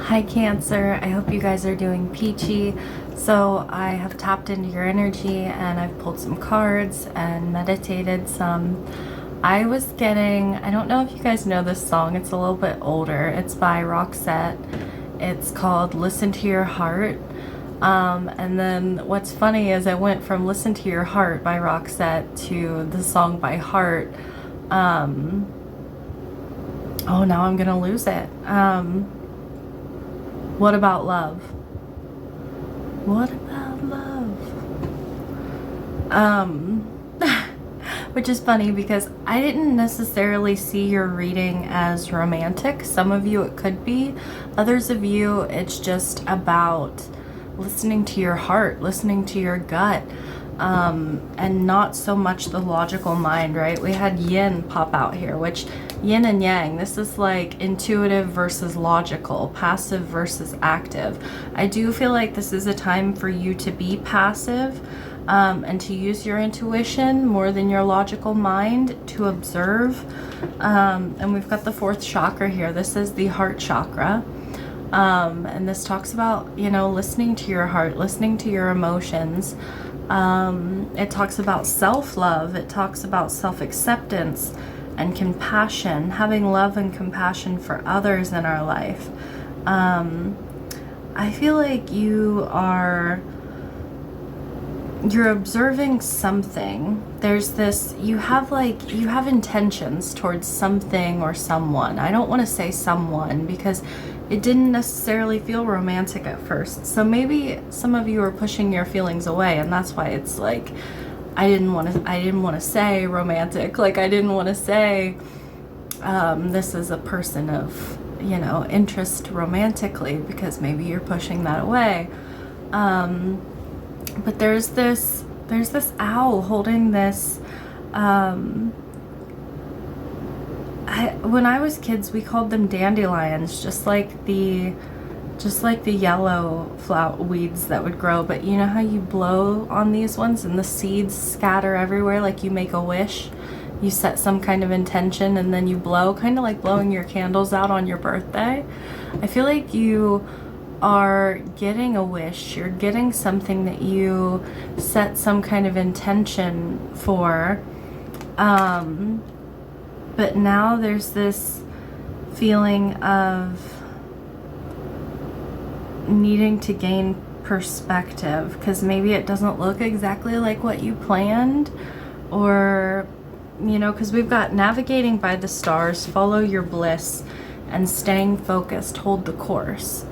Hi Cancer, I hope you guys are doing peachy. So I have tapped into your energy and I've pulled some cards and meditated some. I don't know if you guys know this song, it's a little bit older. It's by Roxette. It's called Listen to Your Heart. And then what's funny is I went from Listen to Your Heart by Roxette to the song by Heart. Oh, now I'm gonna lose it. What about love? What about love? Which is funny because I didn't necessarily see your reading as romantic. Some of you it could be. Others of you it's just about listening to your heart, listening to your gut, and not so much the logical mind, right? We had yin pop out here, which yin and yang, this is like intuitive versus logical, passive versus active. I do feel like this is a time for you to be passive and to use your intuition more than your logical mind to observe. And we've got the fourth chakra here. This is the heart chakra. And this talks about, listening to your heart, listening to your emotions. It talks about self-love. It talks about self-acceptance and compassion, having love and compassion for others in our life. I feel like you're observing something. There's this, you have intentions towards something or someone. I don't want to say someone because it didn't necessarily feel romantic at first. So maybe some of you are pushing your feelings away, and that's why it's like I didn't want to say romantic. Like I didn't want to say this is a person of, interest romantically, because maybe you're pushing that away. But there's this owl holding this. When I was kids, we called them dandelions, just like the yellow weeds that would grow. But you know how you blow on these ones and the seeds scatter everywhere, like you make a wish, you set some kind of intention and then you blow, kind of like blowing your candles out on your birthday. I feel like you are getting a wish, you're getting something that you set some kind of intention for, but now there's this feeling of needing to gain perspective because maybe it doesn't look exactly like what you planned, or because we've got navigating by the stars, follow your bliss, and staying focused, hold the course.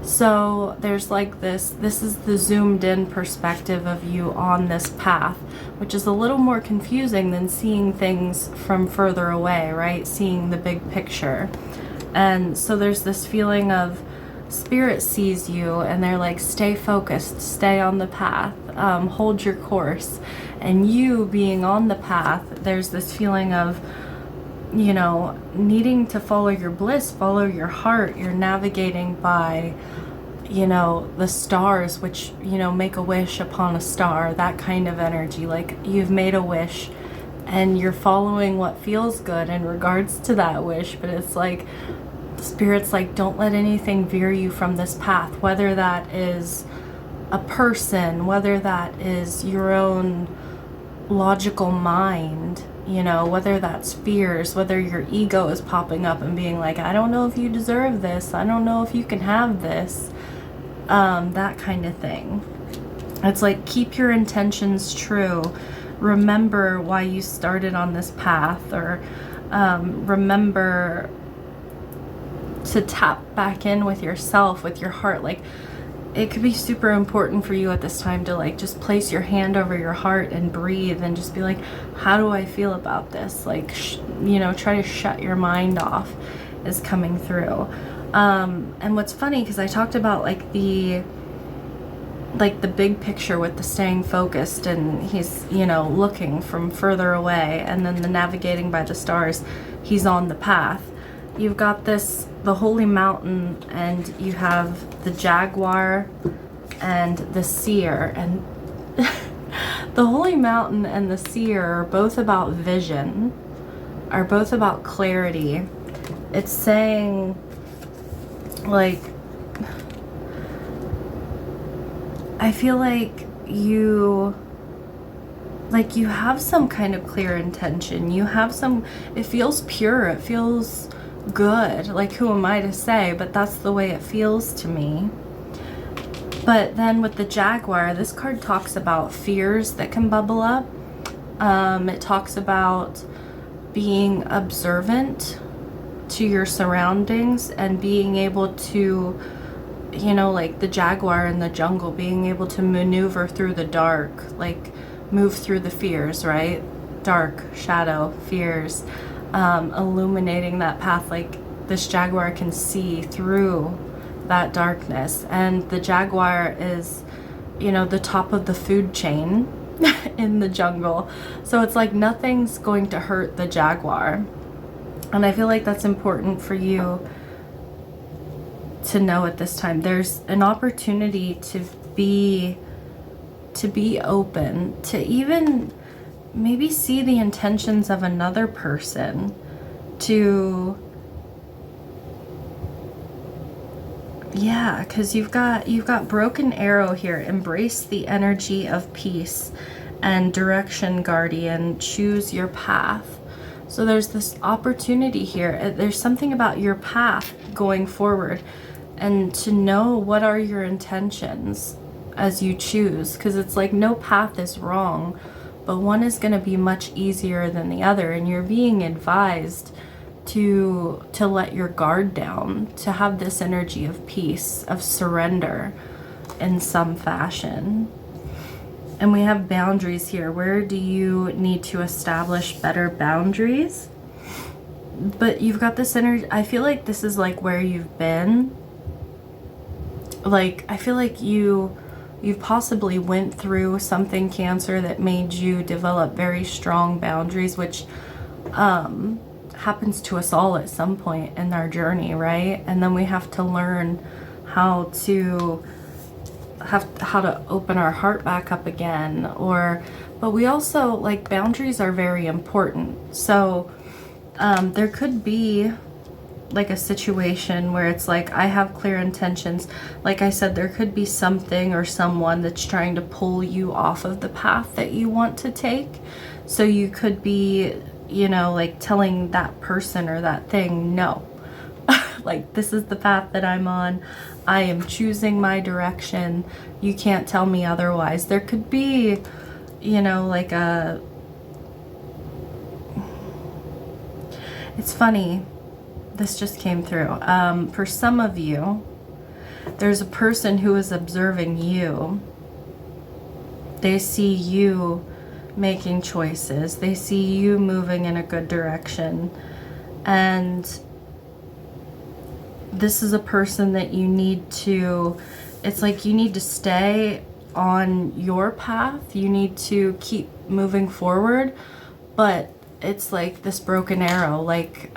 So there's like this is the zoomed in perspective of you on this path, which is a little more confusing than seeing things from further away, right? Seeing the big picture. And so there's this feeling of spirit sees you and they're like, stay focused, stay on the path, hold your course. And you being on the path, there's this feeling of, needing to follow your bliss, follow your heart. You're navigating by, the stars, which, make a wish upon a star, that kind of energy. Like you've made a wish and you're following what feels good in regards to that wish. But it's like, the Spirit's like, don't let anything veer you from this path, whether that is a person, whether that is your own logical mind, whether that's fears, whether your ego is popping up and being like, I don't know if you deserve this, I don't know if you can have this, that kind of thing. It's like, keep your intentions true, remember why you started on this path, or remember to tap back in with yourself, with your heart. Like it could be super important for you at this time to like just place your hand over your heart and breathe and just be like, how do I feel about this? Like, try to shut your mind off is coming through. And what's funny, because I talked about like the big picture with the staying focused, and he's, looking from further away, and then the navigating by the stars, he's on the path. You've got the holy mountain, and you have the jaguar and the seer, and the holy mountain and the seer are both about vision, are both about clarity. It's saying like I feel like you have some kind of clear intention. You have some, it feels pure, it feels good. Like, who am I to say? But that's the way it feels to me. But then with the Jaguar, this card talks about fears that can bubble up. It talks about being observant to your surroundings and being able to, you know, like the jaguar in the jungle, being able to maneuver through the dark, like move through the fears, right? Dark, shadow, fears, illuminating that path. Like, this jaguar can see through that darkness. And the jaguar is, you know, the top of the food chain in the jungle. So it's like nothing's going to hurt the jaguar. And I feel like that's important for you to know at this time. There's an opportunity to be open, to even maybe see the intentions of another person, to, yeah, because you've got broken arrow here. Embrace the energy of peace and direction, guardian. Choose your path. So there's this opportunity here. There's something about your path going forward, and to know what are your intentions as you choose, because it's like no path is wrong, but one is going to be much easier than the other, and you're being advised to let your guard down, to have this energy of peace, of surrender in some fashion. And we have boundaries here. Where do you need to establish better boundaries? But you've got this energy. I feel like this is like where you've been. Like, I feel like you've possibly went through something, Cancer, that made you develop very strong boundaries, which happens to us all at some point in our journey, right? And then we have to learn how to open our heart back up again. But we also, like, boundaries are very important. So there could be like a situation where it's like, I have clear intentions. Like I said, there could be something or someone that's trying to pull you off of the path that you want to take. So you could be, you know, like telling that person or that thing, no, like, this is the path that I'm on. I am choosing my direction. You can't tell me otherwise. There could be, you know, like it's funny, this just came through. For some of you, there's a person who is observing you. They see you making choices. They see you moving in a good direction. And this is a person that you need to, it's like you need to stay on your path. You need to keep moving forward. But it's like this broken arrow, like,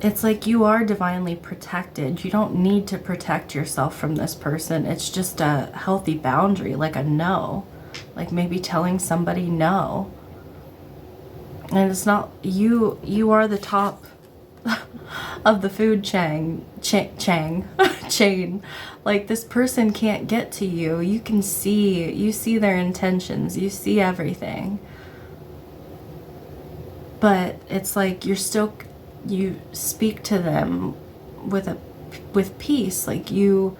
it's like you are divinely protected. You don't need to protect yourself from this person. It's just a healthy boundary, like a no. Like maybe telling somebody no. And it's not, you are the top of the food chain. Like, this person can't get to you. You can see, you see their intentions. You see everything. But it's like you're still, you speak to them with peace. Like you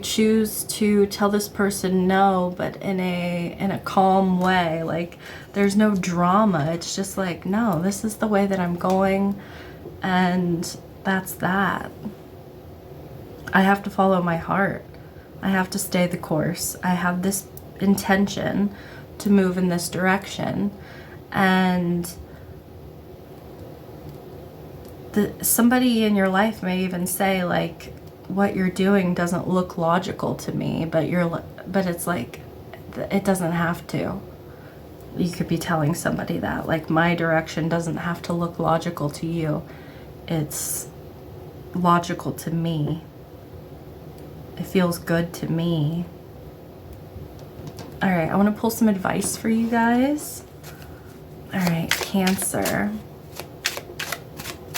choose to tell this person no, but in a calm way. Like, there's no drama. It's just like, no, this is the way that I'm going, and that's that. I have to follow my heart. I have to stay the course. I have this intention to move in this direction, and somebody in your life may even say, like, what you're doing doesn't look logical to me, but it's like, it doesn't have to. You could be telling somebody that, like, my direction doesn't have to look logical to you. It's logical to me. It feels good to me. All right, I want to pull some advice for you guys. All right, Cancer.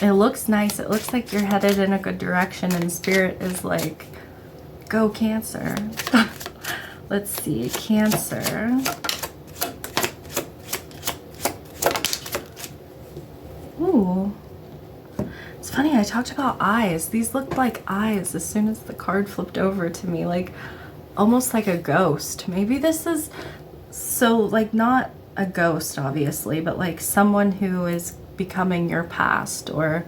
It looks nice. It looks like you're headed in a good direction, and Spirit is like, go Cancer. Let's see, Cancer. Ooh. It's funny, I talked about eyes. These looked like eyes as soon as the card flipped over to me, like almost like a ghost. Maybe this is, so like not a ghost obviously, but like someone who is becoming your past, or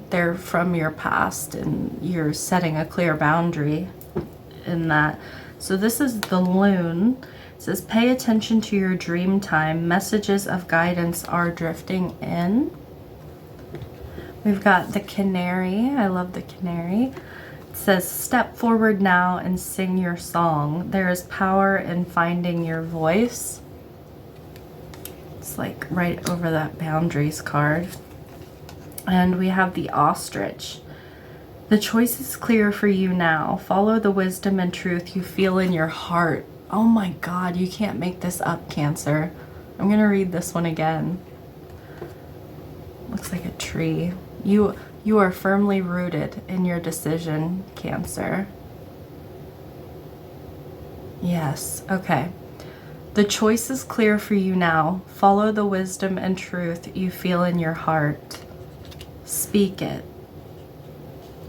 they're from your past and you're setting a clear boundary in that. So this is the Loon. It says, pay attention to your dream time. Messages of guidance are drifting in. We've got the Canary. I love the Canary. It says, step forward now and sing your song. There is power in finding your voice. It's like right over that boundaries card. And we have the Ostrich. The choice is clear for you now. Follow the wisdom and truth you feel in your heart. Oh my God, you can't make this up, Cancer. I'm gonna read this one again. Looks like a tree. You are firmly rooted in your decision, Cancer. Yes, okay. The choice is clear for you now. Follow the wisdom and truth you feel in your heart. Speak it.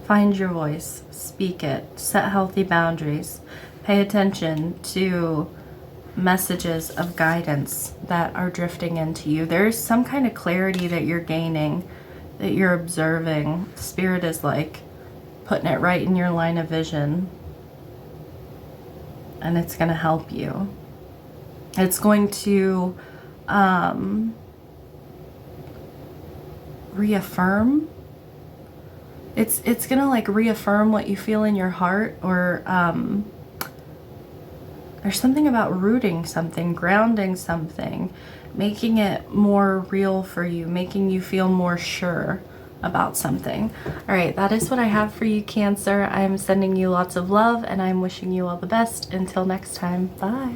Find your voice. Speak it. Set healthy boundaries. Pay attention to messages of guidance that are drifting into you. There's some kind of clarity that you're gaining, that you're observing. Spirit is like putting it right in your line of vision. And it's going to help you. It's going to reaffirm. It's gonna like reaffirm what you feel in your heart, or there's something about rooting something, grounding something, making it more real for you, making you feel more sure about something. All right, that is what I have for you, Cancer. I'm sending you lots of love, and I'm wishing you all the best. Until next time, bye.